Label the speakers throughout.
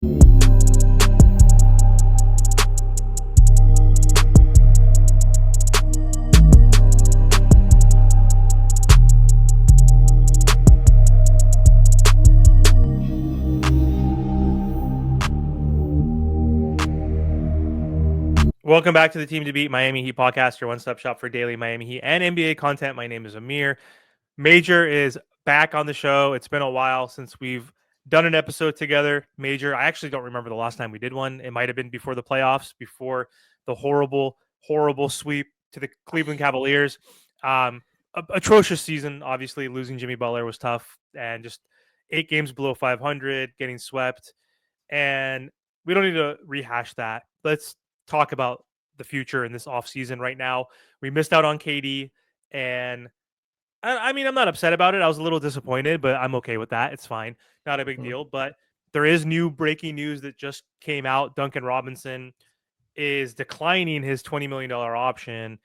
Speaker 1: Welcome back to the Team to Beat Miami Heat podcast, your one-stop shop for daily Miami Heat and NBA content. My name is Amir. Major is back on the show. It's been a while since we've done an episode together. Major, I actually don't remember the last time we did one. It might have been before the playoffs, before the horrible, horrible sweep to the Cleveland Cavaliers. Atrocious season. Obviously, losing Jimmy Butler was tough, and just 8 games below 500, getting swept. And we don't need to rehash that. Let's talk about the future in this offseason right now. We missed out on KD, and I mean, I'm not upset about it. I was a little disappointed, but I'm okay with that. It's fine. Not a big deal. But there is new breaking news that just came out. Duncan Robinson is declining his $20 million option,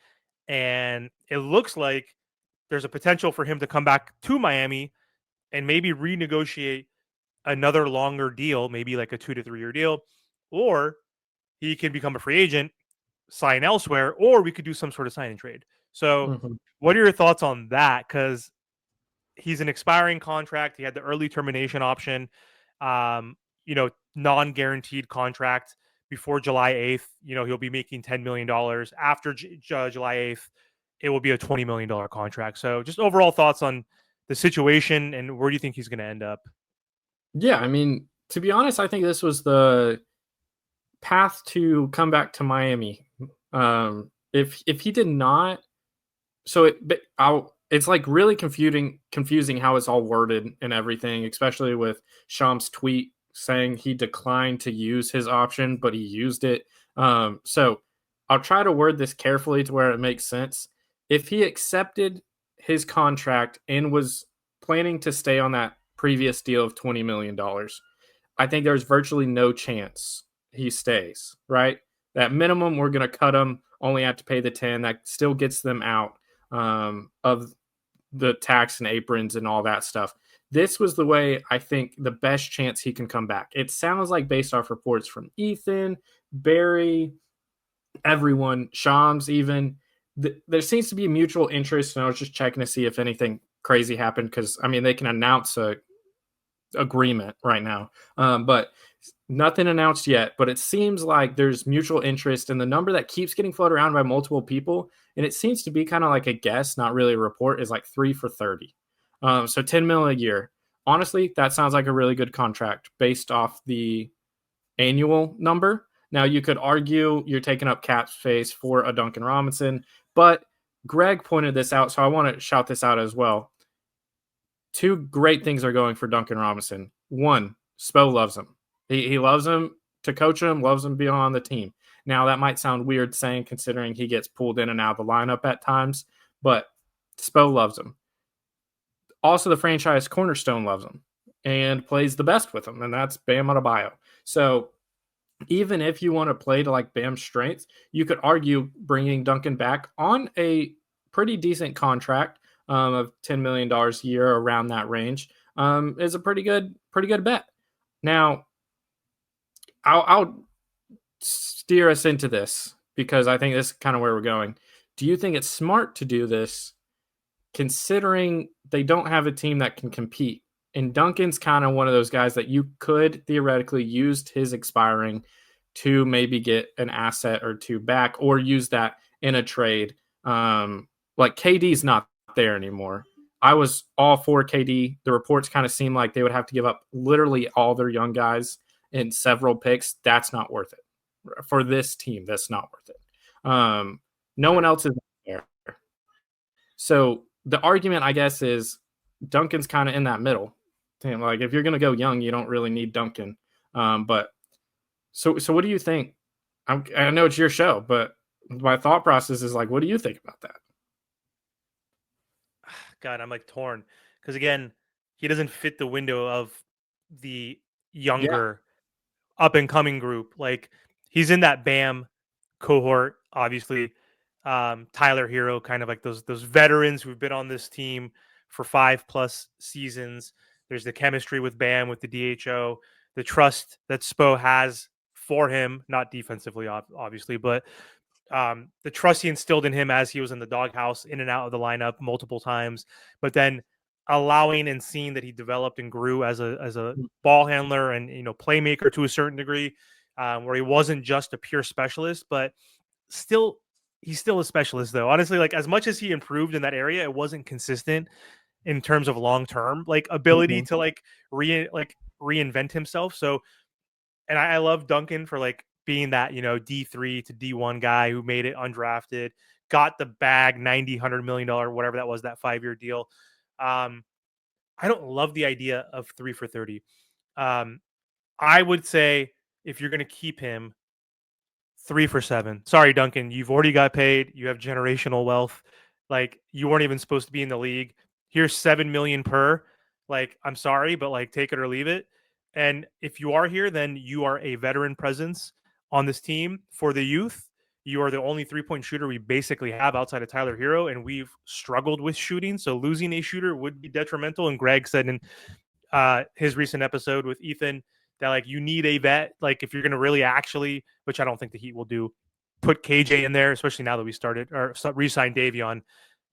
Speaker 1: and it looks like there's a potential for him to come back to Miami and maybe renegotiate another longer deal, maybe like a 2 to 3 year deal, or he can become a free agent, sign elsewhere, or we could do some sort of sign and trade. So, what are your thoughts on that? Because he's an expiring contract. He had the early termination option, non-guaranteed contract before July 8th. He'll be making $10 million. After July 8th, it will be a $20 million contract. So, just overall thoughts on the situation and where do you think he's going to end up?
Speaker 2: Yeah, I mean, to be honest, I think this was the path to come back to Miami. If he did not, it's like really confusing how it's all worded and everything, especially with Sham's tweet saying he declined to use his option, but he used it. So I'll try to word this carefully to where it makes sense. If he accepted his contract and was planning to stay on that previous deal of $20 million, I think there's virtually no chance he stays, right? That minimum, we're going to cut him, only have to pay the 10. That still gets them out of the tax and aprons and all that stuff. This was the way I think the best chance he can come back. It sounds like, based off reports from Ethan, Barry, everyone, Shams even, there seems to be mutual interest. And I was just checking to see if anything crazy happened, because I mean, they can announce a agreement right now, but nothing announced yet. But it seems like there's mutual interest, and the number that keeps getting floated around by multiple people, and it seems to be kind of like a guess, not really a report, is like 3 for 30. So 10 mil a year. Honestly, that sounds like a really good contract based off the annual number. Now, you could argue you're taking up cap space for a Duncan Robinson, but Greg pointed this out, so I want to shout this out as well. Two great things are going for Duncan Robinson. One, Spo loves him. He loves him to coach him, loves him to be on the team. Now, that might sound weird saying, considering he gets pulled in and out of the lineup at times, but Spo loves him. Also, the franchise cornerstone loves him and plays the best with him, and that's Bam Adebayo. So even if you want to play to like Bam's strengths, you could argue bringing Duncan back on a pretty decent contract of $10 million a year, around that range, is a pretty good bet. Now, I'll steer us into this because I think this is kind of where we're going. Do you think it's smart to do this, considering they don't have a team that can compete? And Duncan's kind of one of those guys that you could theoretically use his expiring to maybe get an asset or two back, or use that in a trade. Like, KD's not there anymore. I was all for KD. The reports kind of seem like they would have to give up literally all their young guys and several picks. That's not worth it for this team. That's not worth it. No one else is there. So the argument, I guess, is Duncan's kind of in that middle. Like, if you're going to go young, you don't really need Duncan. But so what do you think? I know it's your show, but my thought process is like, what do you think about that?
Speaker 1: God, I'm like torn because again, he doesn't fit the window of the younger up and coming group. Like, he's in that Bam cohort, obviously. Tyler Hero, kind of like those veterans who've been on this team for 5+ seasons. There's the chemistry with Bam with the DHO. the trust that Spo has for him, not defensively, obviously, but the trust he instilled in him as he was in the doghouse, in and out of the lineup multiple times, but then allowing and seeing that he developed and grew as a ball handler and playmaker to a certain degree, where he wasn't just a pure specialist, but still he's still a specialist though. Honestly, like as much as he improved in that area, it wasn't consistent in terms of long term like ability
Speaker 2: Mhm.
Speaker 1: to reinvent himself. So and I love Duncan for like being that, D3 to D1 guy who made it undrafted, got the bag, 90, $100 million, whatever that was, that 5-year deal. Um, I don't love the idea of 3 for 30. Um, I would say if you're going to keep him, 3 for 7. Sorry, Duncan, you've already got paid. You have generational wealth. Like you weren't even supposed to be in the league. Here's 7 million per. Like I'm sorry, but like take it or leave it. And if you are here, then you are a veteran presence on this team for the youth. You are the only 3-point shooter we basically have outside of Tyler Hero, and we've struggled with shooting. So losing a shooter would be detrimental. And Greg said in his recent episode with Ethan that like you need a vet, like if you're going to really actually, which I don't think the Heat will do, put KJ in there, especially now that we started or re-signed Davion.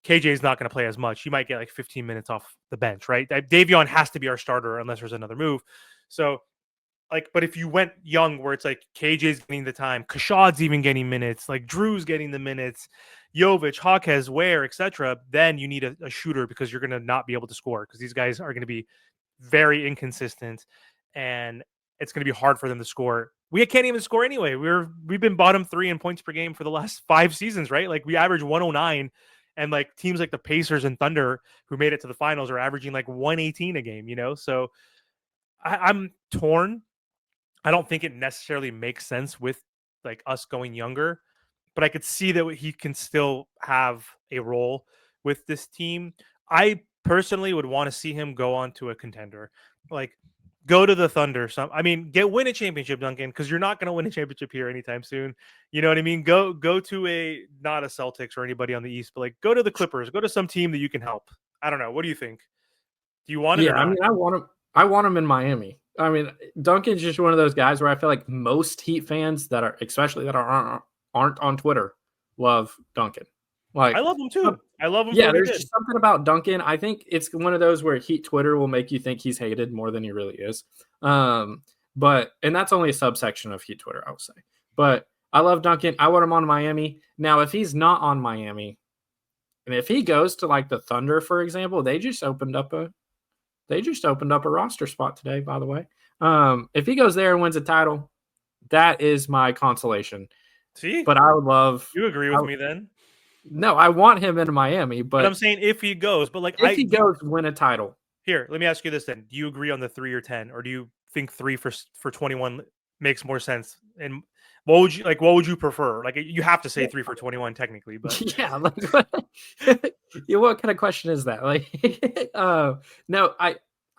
Speaker 1: KJ is not going to play as much. He might get like 15 minutes off the bench, right? Davion has to be our starter unless there's another move. So like, but if you went young, where it's like KJ's getting the time, Kashad's even getting minutes, like Drew's getting the minutes, Jovic, Hawkes, Ware, etc., then you need a shooter because you're going to not be able to score because these guys are going to be very inconsistent, and it's going to be hard for them to score. We can't even score anyway. We've been bottom 3 in points per game for the last 5 seasons, right? Like we average 109, and like teams like the Pacers and Thunder who made it to the finals are averaging like 118 a game. So I'm torn. I don't think it necessarily makes sense with like us going younger, but I could see that he can still have a role with this team. I personally would want to see him go on to a contender, like go to the Thunder. Get win a championship, Duncan, because you're not going to win a championship here anytime soon. You know what I mean? Go to a not a Celtics or anybody on the East, but like go to the Clippers, go to some team that you can help. I don't know. What do you think? Do you want it
Speaker 2: Yeah,
Speaker 1: or
Speaker 2: I
Speaker 1: not?
Speaker 2: mean, I want him. I want him in Miami. I mean, Duncan's just one of those guys where I feel like most Heat fans that are, especially that aren't on Twitter, love Duncan.
Speaker 1: I
Speaker 2: Like,
Speaker 1: love him too. I love him for
Speaker 2: yeah,
Speaker 1: what he
Speaker 2: there's
Speaker 1: did.
Speaker 2: just something about Duncan. I think it's one of those where Heat Twitter will make you think he's hated more than he really is. But and that's only a subsection of Heat Twitter, I would say. But I love Duncan. I want him on Miami. Now, if he's not on Miami, and if he goes to like the Thunder, for example, they just opened up a roster spot today, by the way. If he goes there and wins a title, that is my consolation.
Speaker 1: See,
Speaker 2: But I would love.
Speaker 1: you agree with me then?
Speaker 2: No, I want him in Miami,
Speaker 1: But I'm
Speaker 2: but
Speaker 1: saying if he goes, but like
Speaker 2: if he goes, win a title.
Speaker 1: here, let me ask you this then: do you agree on the 3 or 10, or do you think 3 for 21 makes more sense? And what would you prefer? Like you have to say 3 for 21 technically, but
Speaker 2: Yeah, like yeah, what kind of question is that? Like, no, I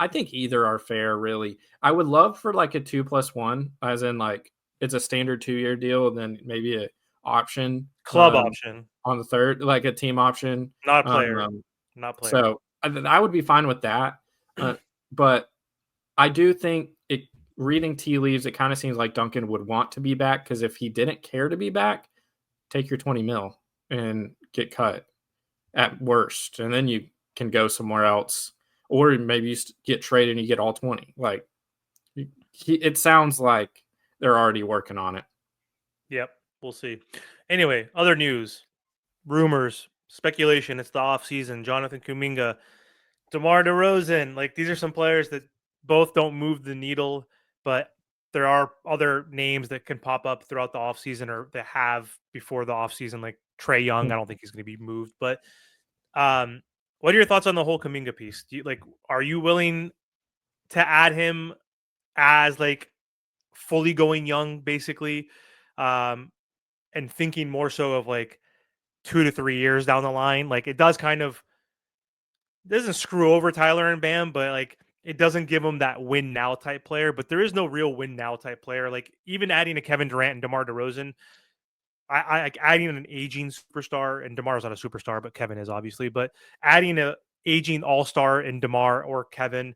Speaker 2: think either are fair. Really, I would love for like a 2+1, as in like it's a standard 2-year deal, and then maybe a option
Speaker 1: club option,
Speaker 2: on the third, like a team option.
Speaker 1: not a player,
Speaker 2: Um,
Speaker 1: not player.
Speaker 2: so I would be fine with that. But I do think it. Reading tea leaves, it kind of seems like Duncan would want to be back because if he didn't care to be back, take your 20 mil and get cut at worst, and then you can go somewhere else, or maybe you get traded and you get all 20. Like it sounds like they're already working on it.
Speaker 1: Yep, we'll see. Anyway, other news, rumors, speculation. It's the off season. Jonathan Kuminga, DeMar DeRozan. Like these are some players that both don't move the needle, but there are other names that can pop up throughout the offseason or that have before the offseason, like Trey Young. I don't think he's going to be moved. But what are your thoughts on the whole Kuminga piece? Are you willing to add him as like fully going young, basically, um, and thinking more so of like 2 to 3 years down the line? Like it does kind of doesn't screw over Tyler and Bam, but like it doesn't give him that win now type player. But there is no real win now type player. Like even adding a Kevin Durant and DeMar DeRozan, I like adding an aging superstar, and DeMar's not a superstar, but Kevin is obviously. But adding a aging all star in DeMar or Kevin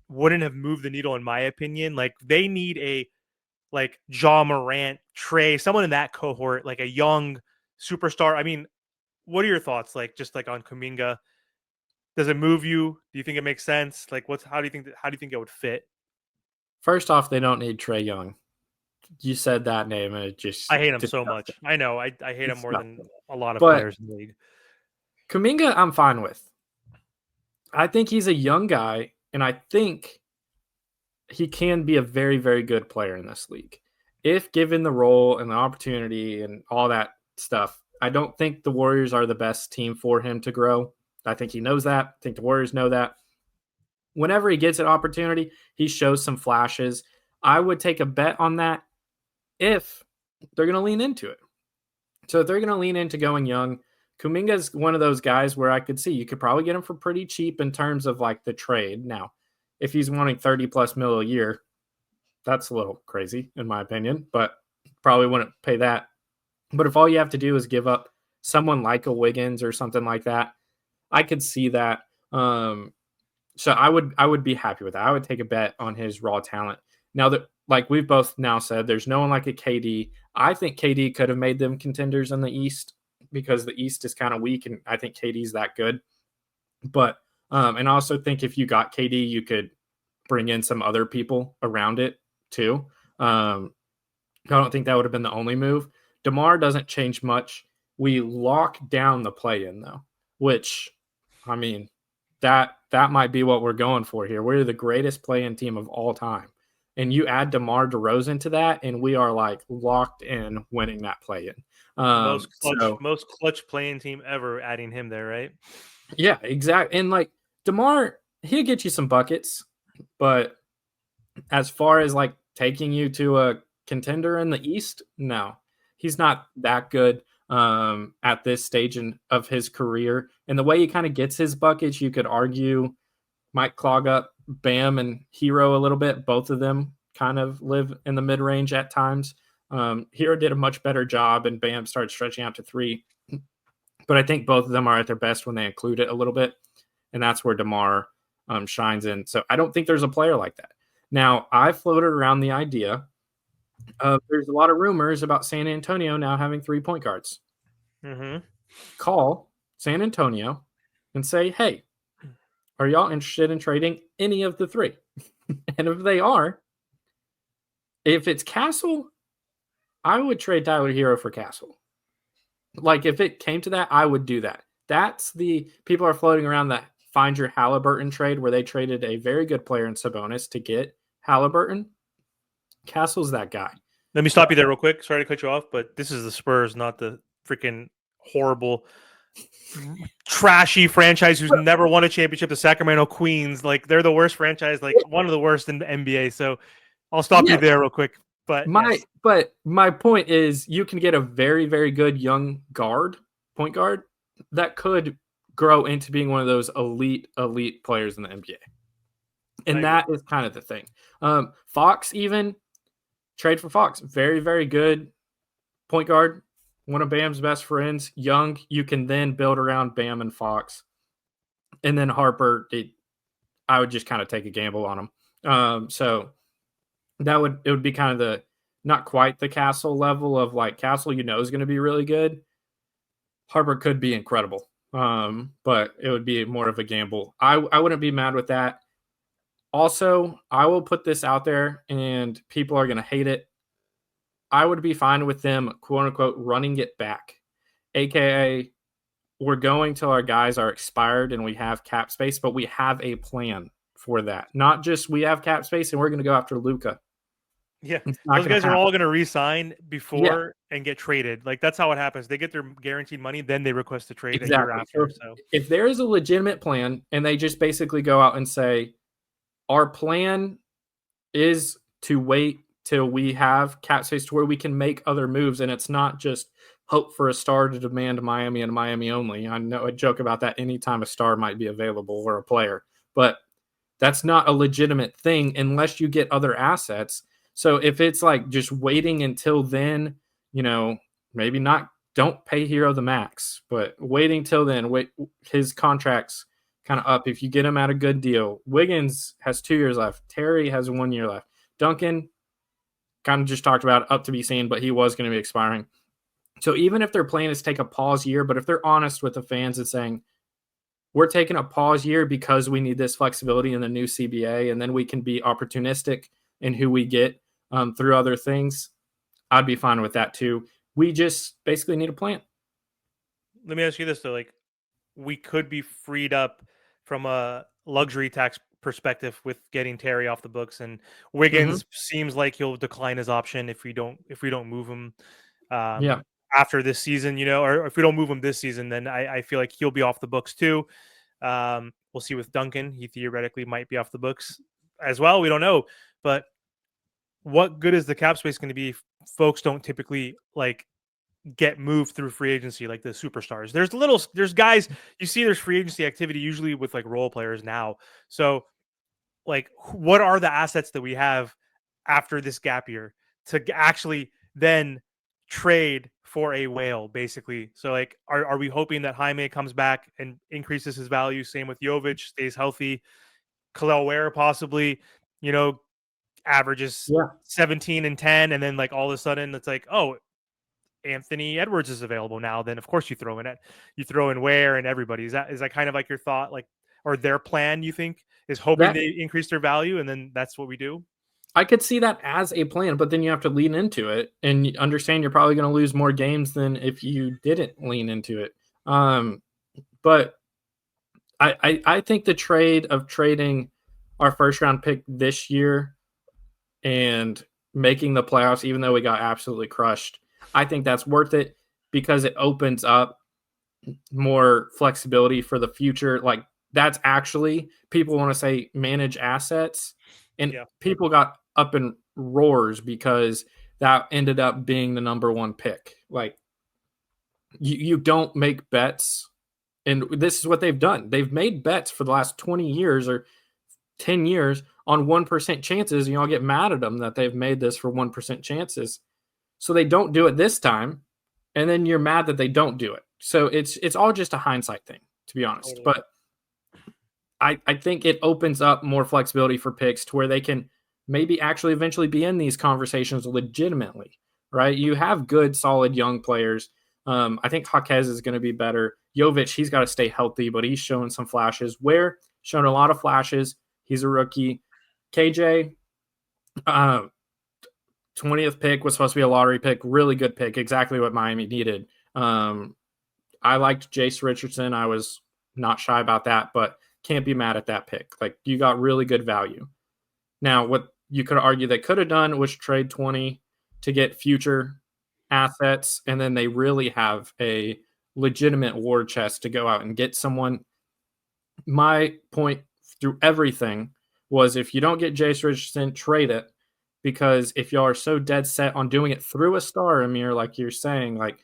Speaker 1: wouldn't have moved the needle in my opinion. Like they need a like Ja Morant, Trey, someone in that cohort, like a young superstar. I mean, what are your thoughts like just like on Kuminga? Does it move you? Do you think it makes sense? Like what's how do you think it would fit?
Speaker 2: First off, they don't need Trey Young. You said that name and it just
Speaker 1: I hate him so
Speaker 2: disgusting.
Speaker 1: much. I know. I hate him more than
Speaker 2: Disgusting.
Speaker 1: a lot of
Speaker 2: But
Speaker 1: players in the league.
Speaker 2: Kuminga, I'm fine with. I think he's a young guy, and I think he can be a very, very good player in this league. If given the role and the opportunity and all that stuff, I don't think the Warriors are the best team for him to grow. I think he knows that. I think the Warriors know that. Whenever he gets an opportunity, he shows some flashes. I would take a bet on that if they're going to lean into it. So if they're going to lean into going young, Kuminga's one of those guys where I could see you could probably get him for pretty cheap in terms of like the trade. Now, if he's wanting 30 plus mil a year, that's a little crazy in my opinion, but probably wouldn't pay that. But if all you have to do is give up someone like a Wiggins or something like that, I could see that. So I would be happy with that. I would take a bet on his raw talent. Now that like we've both now said, there's no one like a KD. I think KD could have made them contenders in the East because the East is kind of weak, and I think KD's that good. But and I also think if you got KD, you could bring in some other people around it too. I don't think that would have been the only move. DeMar doesn't change much. We lock down the play-in though, which I mean that might be what we're going for here. We're the greatest play-in team of all time. And you add DeMar DeRozan to that, and we are like locked in winning that play-in.
Speaker 1: Most clutch playing team ever, adding him there, right?
Speaker 2: Yeah, exactly. And like DeMar, he'll get you some buckets, but as far as like taking you to a contender in the East, no, he's not that good at this stage of his career. And the way he kind of gets his buckets, you could argue might clog up Bam and Hero a little bit. Both of them kind of live in the mid range at times. Hero did a much better job, and Bam started stretching out to three. But I think both of them are at their best when they include it a little bit, and that's where DeMar shines in. So I don't think there's a player like that. Now, I floated around the idea of there's a lot of rumors about San Antonio now having 3 point guards.
Speaker 1: Mm-hmm.
Speaker 2: Call San Antonio and say, hey, are y'all interested in trading any of the three? And if they are, if it's Castle, I would trade Tyler Hero for Castle. Like if it came to that, I would do that. That's the people are floating around that find your Halliburton trade where they traded a very good player in Sabonis to get Halliburton. Castle's that guy.
Speaker 1: Let me stop you there real quick. Sorry to cut you off, but this is the Spurs, not the freaking horrible, trashy franchise who's never won a championship. The Sacramento Queens, like they're the worst franchise, like one of the worst in the NBA. So I'll stop you there real quick. But
Speaker 2: my point is, you can get a very, very good young point guard that could grow into being one of those elite players in the NBA. And that is kind of the thing. Fox, even trade for Fox, very, very good point guard, one of Bam's best friends, young. You can then build around Bam and Fox. And then Harper, I would just kind of take a gamble on him. So it would be kind of the not quite the Castle level of like Castle, is going to be really good. Harper could be incredible, but it would be more of a gamble. I wouldn't be mad with that. Also, I will put this out there, and people are going to hate it. I would be fine with them, quote unquote, running it back, aka we're going till our guys are expired and we have cap space, but we have a plan for that. Not just we have cap space and we're going to go after Luka.
Speaker 1: Yeah, those guys are all going to re-sign before and get traded. Like that's how it happens. They get their guaranteed money, then they request a trade a year after. So
Speaker 2: if there is a legitimate plan and they just basically go out and say, our plan is to wait till we have cap space to where we can make other moves, and it's not just hope for a star to demand Miami and Miami only. I know I joke about that anytime a star might be available or a player, but that's not a legitimate thing unless you get other assets. So if it's like just waiting until then, maybe don't pay Hero the max, but waiting till then, his contract's kind of up if you get him at a good deal. Wiggins has 2 years left. Terry has 1 year left. Duncan, kind of just talked about up to be seen, but he was going to be expiring. So even if their plan is take a pause year, but if they're honest with the fans and saying, we're taking a pause year because we need this flexibility in the new CBA, and then we can be opportunistic in who we get through other things, I'd be fine with that too. We just basically need a plan.
Speaker 1: Let me ask you this though, like we could be freed up from a luxury tax perspective with getting Terry off the books, and
Speaker 2: Mm-hmm.
Speaker 1: Wiggins seems like he'll decline his option if we don't move him
Speaker 2: Yeah.
Speaker 1: after this season, or if we don't move him this season, then I feel like he'll be off the books too. We'll see with Duncan; he theoretically might be off the books as well. We don't know, but what good is the cap space going to be if folks don't typically like get moved through free agency like the superstars? There's guys you see there's free agency activity usually with like role players now. So like what are the assets that we have after this gap year to actually then trade for a whale basically? So like are we hoping that Jaime comes back and increases his value? Same with Jovic, stays healthy. Khalil Ware possibly, you know, averages
Speaker 2: Yeah.
Speaker 1: 17 and 10, and then like all of a sudden it's like, oh, Anthony Edwards is available now, then of course you throw in Ware and everybody. Is that kind of like your thought, like, or their plan? You think is hoping
Speaker 2: That
Speaker 1: they increase their value, and then that's what we do?
Speaker 2: I could see that as a plan, but then you have to lean into it and understand you're probably going to lose more games than if you didn't lean into it. But I think the trade of trading our first round pick this year and making the playoffs, even though we got absolutely crushed, I think that's worth it because it opens up more flexibility for the future. Like that's actually people want to say manage assets, and
Speaker 1: Yeah,
Speaker 2: people got up in roars because that ended up being the number one pick. Like you don't make bets, and this is what they've done. They've made bets for the last 20 years or 10 years on 1% chances, and y'all get mad at them that they've made this for 1% chances. So they don't do it this time, and then you're mad that they don't do it. So it's all just a hindsight thing, to be honest.
Speaker 1: totally.
Speaker 2: But I think it opens up more flexibility for picks to where they can maybe actually eventually be in these conversations legitimately, right? You have good, solid young players. I think Jaquez is going to be better. Jovic, he's got to stay healthy, but he's showing some flashes. Ware, shown a lot of flashes. He's a rookie. KJ, 20th pick was supposed to be a lottery pick. Really good pick. Exactly what Miami needed. I liked Jace Richardson. I was not shy about that, but can't be mad at that pick. Like you got really good value. Now, what you could argue they could have done was trade 20 to get future assets, and then they really have a legitimate war chest to go out and get someone. My point through everything was if you don't get Jace Richardson, trade it, because if y'all are so dead set on doing it through a star, Amir, like you're saying, like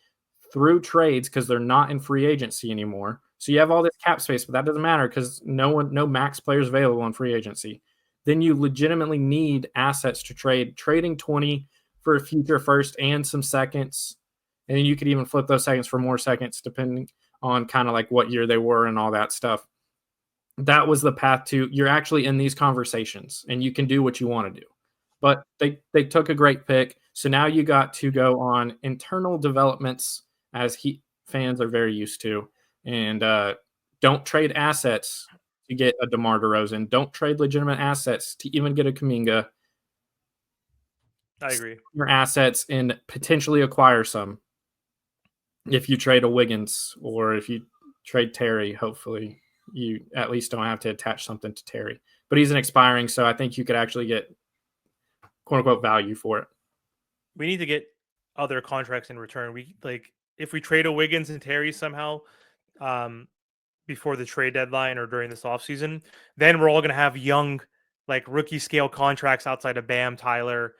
Speaker 2: through trades, because they're not in free agency anymore. So you have all this cap space, but that doesn't matter because no max players available in free agency. Then you legitimately need assets to trade. Trading 20 for a future first and some seconds. And then you could even flip those seconds for more seconds, depending on kind of like what year they were and all that stuff. That was the path to you're actually in these conversations and you can do what you want to do. But they took a great pick. So now you got to go on internal developments as Heat fans are very used to. And don't trade assets to get a DeMar DeRozan. Don't trade legitimate assets to even get a Kuminga.
Speaker 1: I agree.
Speaker 2: Your assets and potentially acquire some if you trade a Wiggins or if you trade Terry. Hopefully, you at least don't have to attach something to Terry. But he's an expiring, so I think you could actually get quote unquote value for it.
Speaker 1: We need to get other contracts in return. We like if we trade a Wiggins and Terry somehow, um, before the trade deadline or during this offseason, then we're all going to have young, like rookie scale contracts outside of Bam, Tyler,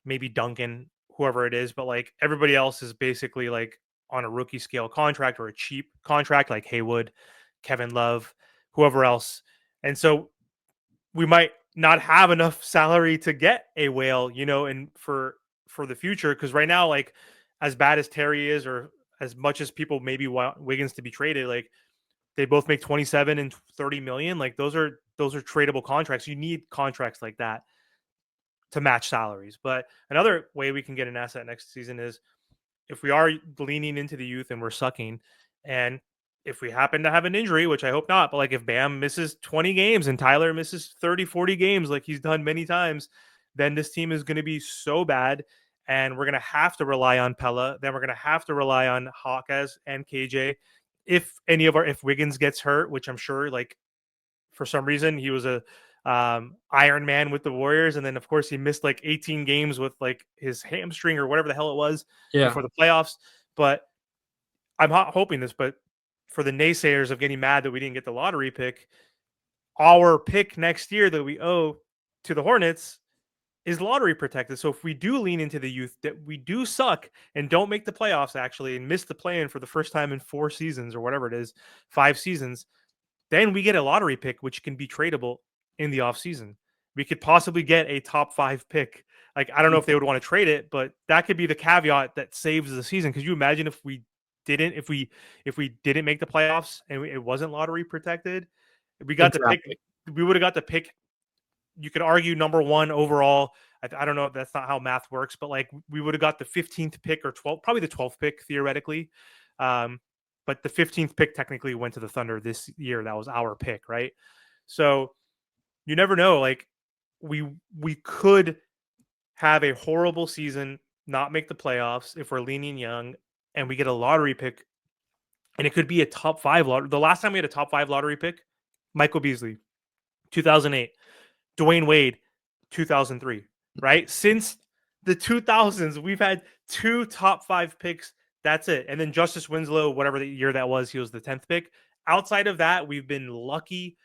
Speaker 1: maybe Duncan, whoever it is. But like everybody else is basically like on a rookie scale contract or a cheap contract, like Haywood, Kevin Love, whoever else. And so we might not have enough salary to get a whale, and for the future. Because right now, like as bad as Terry is, or as much as people maybe want Wiggins to be traded, like They both make 27 and 30 million. Like those are tradable contracts. You need contracts like that to match salaries. But another way we can get an asset next season is if we are leaning into the youth and we're sucking, and if we happen to have an injury, which I hope not, but like if Bam misses 20 games and Tyler misses 30, 40 games like he's done many times, then this team is going to be so bad. And we're going to have to rely on Pella. Then we're going to have to rely on Hawkes and KJ. If Wiggins gets hurt, which I'm sure, like for some reason he was a Iron Man with the Warriors, and then of course he missed like 18 games with like his hamstring or whatever the hell it was
Speaker 2: Yeah.
Speaker 1: before the playoffs. But I'm hoping this, but for the naysayers of getting mad that we didn't get the lottery pick, our pick next year that we owe to the Hornets is lottery protected. So if we do lean into the youth, that we do suck and don't make the playoffs actually and miss the play-in for the first time in 4 seasons or whatever it is, 5 seasons, then we get a lottery pick, which can be tradable in the offseason. We could possibly get a top 5 pick. Like, I don't know if they would want to trade it, but that could be the caveat that saves the season. Could you imagine if we didn't make the playoffs and it wasn't lottery protected? We got to pick.
Speaker 2: Exactly.
Speaker 1: We would have got to pick. You could argue number 1 overall. I don't know if that's not how math works, but like we would have got the 15th pick or 12th, probably the 12th pick theoretically. But the 15th pick technically went to the Thunder this year. That was our pick, right? So you never know. Like we could have a horrible season, not make the playoffs if we're leaning young, and we get a lottery pick, and it could be a top 5 lottery. The last time we had a top 5 lottery pick, Michael Beasley, 2008, Dwayne Wade, 2003, right? Since the 2000s, we've had 2 top 5 picks. That's it. And then Justice Winslow, whatever the year that was, he was the 10th pick. Outside of that, we've been lucky,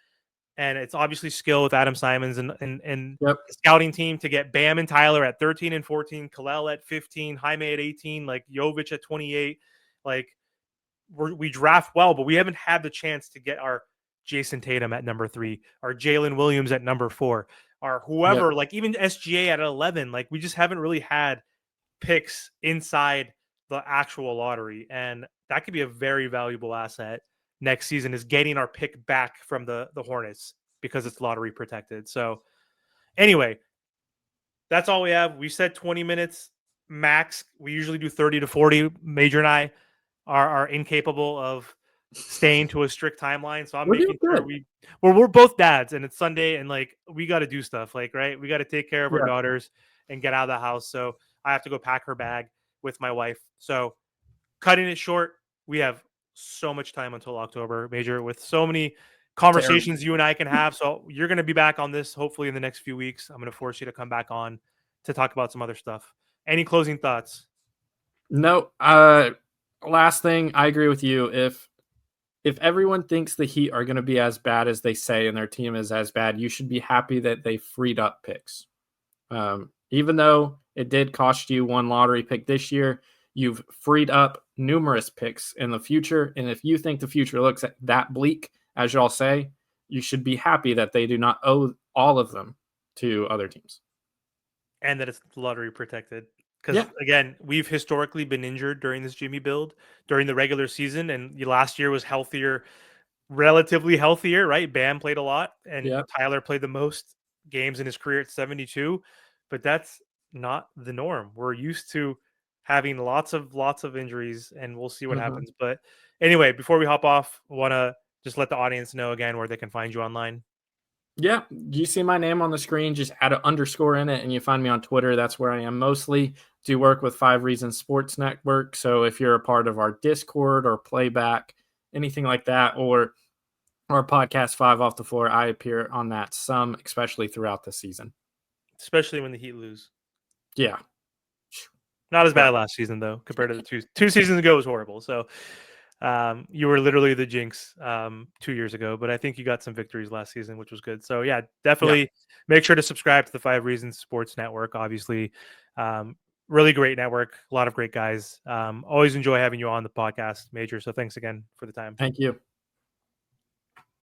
Speaker 1: and it's obviously skill with Adam Simons and
Speaker 2: Yep.
Speaker 1: the scouting team to get Bam and Tyler at 13 and 14, Kalel at 15, Jaime at 18, like Jovic at 28. Like we draft well, but we haven't had the chance to get our Jason Tatum at number 3, our Jalen Williams at number 4, or
Speaker 2: Yep.
Speaker 1: whoever, like even SGA at 11. Like we just haven't really had picks inside the actual lottery, and that could be a very valuable asset next season, is getting our pick back from the Hornets because it's lottery protected. So anyway, that's all we have. We said 20 minutes max. We usually do 30 to 40. Major and I are incapable of staying to a strict timeline. So I'm
Speaker 2: We're doing
Speaker 1: making sure
Speaker 2: good.
Speaker 1: we're both dads and it's Sunday, and like we got to do stuff, like, right? We got to take care of our
Speaker 2: Yeah.
Speaker 1: daughters and get out of the house. So I have to go pack her bag with my wife. So cutting it short, we have so much time until October, Major, with so many conversations you and I can have. So you're going to be back on this hopefully in the next few weeks. I'm going to force you to come back on to talk about some other stuff. Any closing thoughts?
Speaker 2: No. Last thing, I agree with you. If everyone thinks the Heat are going to be as bad as they say and their team is as bad, you should be happy that they freed up picks. Even though it did cost you 1 lottery pick this year, you've freed up numerous picks in the future. And if you think the future looks that bleak, as y'all say, you should be happy that they do not owe all of them to other teams.
Speaker 1: And that it's lottery protected. Because
Speaker 2: Yeah.
Speaker 1: again, we've historically been injured during this Jimmy build during the regular season, and last year was relatively healthier, right? Bam played a lot, and
Speaker 2: Yeah.
Speaker 1: Tyler played the most games in his career at 72, but that's not the norm. We're used to having lots of injuries, and we'll see what
Speaker 2: Mm-hmm.
Speaker 1: happens. But anyway, before we hop off, I want to just let the audience know again where they can find you online.
Speaker 2: Yeah, you see my name on the screen, just add an underscore in it, and you find me on Twitter. That's where I am mostly. Do work with 5 Reasons Sports Network. So if you're a part of our Discord or playback, anything like that, or our podcast 5 Off the Floor, I appear on that some, especially throughout the season.
Speaker 1: Especially when the Heat lose.
Speaker 2: Yeah.
Speaker 1: Not as bad last season though, compared to the two seasons ago was horrible. So you were literally the jinx 2 years ago, but I think you got some victories last season, which was good. So yeah, definitely make sure to subscribe to the 5 Reasons Sports Network. Obviously, really great network, a lot of great guys. Always enjoy having you on the podcast, Major. So thanks again for the time.
Speaker 2: Thank you.